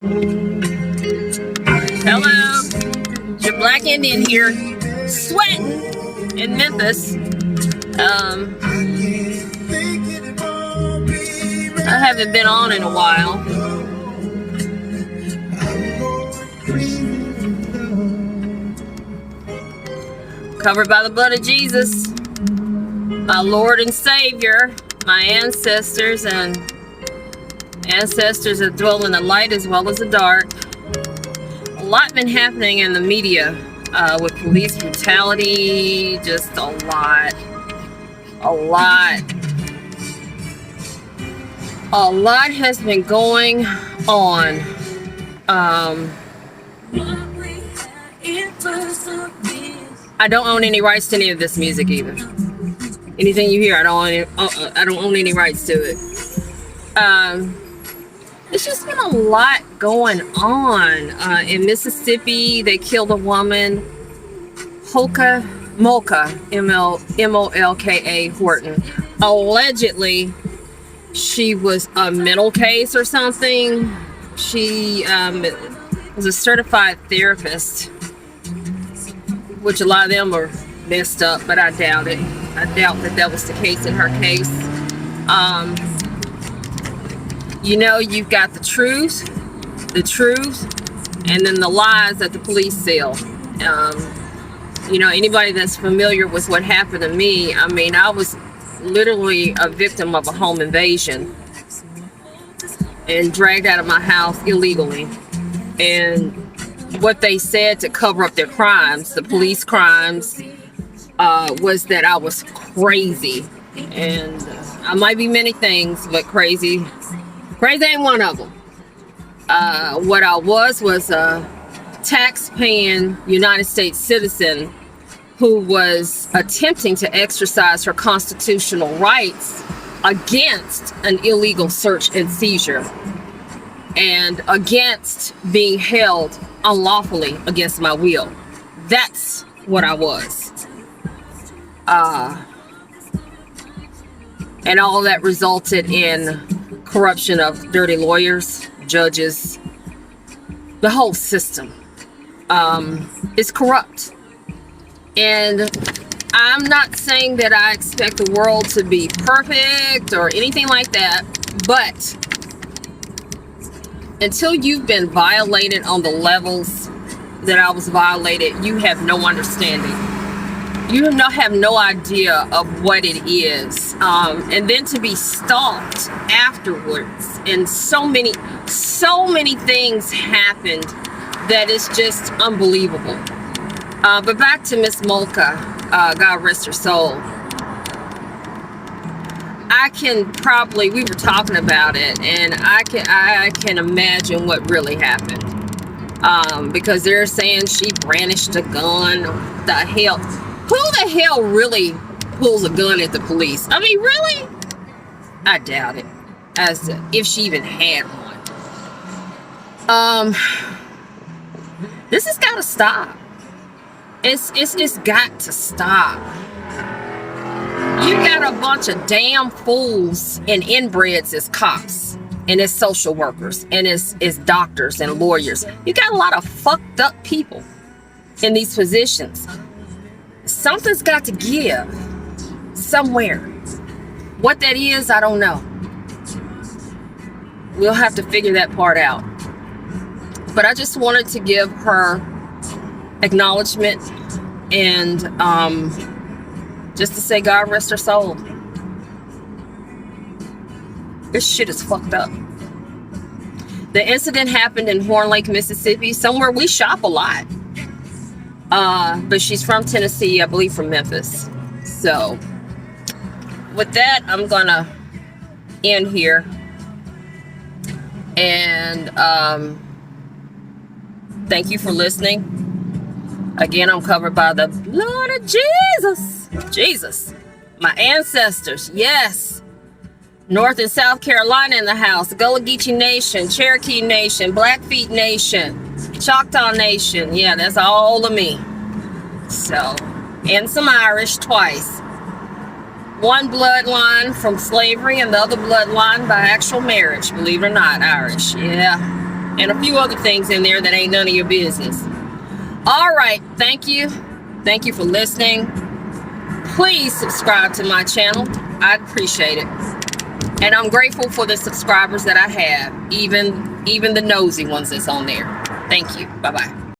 Hello, your black Indian here, sweating in Memphis. I haven't been on in a while. Covered by the blood of Jesus, my Lord and Savior, my ancestors and ancestors that dwell in the light as well as the dark. A lot been happening in the media with police brutality, just a lot has been going on. I don't own any rights to any of this music either. Anything you hear, I don't own any rights to it. There's just been a lot going on. In Mississippi, they killed a woman, Molka, M-O-L-K-A Horton. Allegedly, she was a mental case or something. She was a certified therapist, which a lot of them are messed up, but I doubt it. I doubt that was the case in her case. You know, you've got the truth, and then the lies that the police sell. You know, anybody that's familiar with what happened to me, I mean, I was literally a victim of a home invasion and dragged out of my house illegally. And what they said to cover up their crimes, the police crimes, was that I was crazy. And I might be many things, but crazy ain't one of them. What I was a tax-paying United States citizen who was attempting to exercise her constitutional rights against an illegal search and seizure and against being held unlawfully against my will. That's what I was. And all that resulted in corruption of dirty lawyers, judges. The whole system is corrupt. And I'm not saying that I expect the world to be perfect or anything like that, but until you've been violated on the levels that I was violated, you have no understanding. You have no idea of what it is. And then to be stalked afterwards, and so many things happened that is just unbelievable. But back to Miss Molka, God rest her soul. We were talking about it, and I can imagine what really happened. Because they're saying she brandished a gun. The hell? Who the hell really pulls a gun at the police? I mean, really? I doubt it. As if she even had one. This has got to stop. It's got to stop. You got a bunch of damn fools and inbreds as cops and as social workers and as doctors and lawyers. You got a lot of fucked up people in these positions. Something's got to give somewhere. What that is, I don't know. We'll have to figure that part out. But I just wanted to give her acknowledgement and just to say God rest her soul. This shit is fucked up. The incident happened in Horn Lake, Mississippi, somewhere we shop a lot. But she's from Tennessee, I believe from Memphis. So with that, I'm gonna end here. And thank you for listening. Again, I'm covered by the blood of Jesus. My ancestors, yes. North and South Carolina in the house. Gullah Geechee Nation, Cherokee Nation, Blackfeet Nation, Choctaw Nation. Yeah, that's all of me. So, and some Irish twice. One bloodline from slavery and the other bloodline by actual marriage. Believe it or not, Irish. Yeah. and a few other things in there that ain't none of your business. All right, thank you for listening. Please subscribe to my channel. I'd appreciate it. And I'm grateful for the subscribers that I have, even the nosy ones that's on there. Thank you. Bye-bye.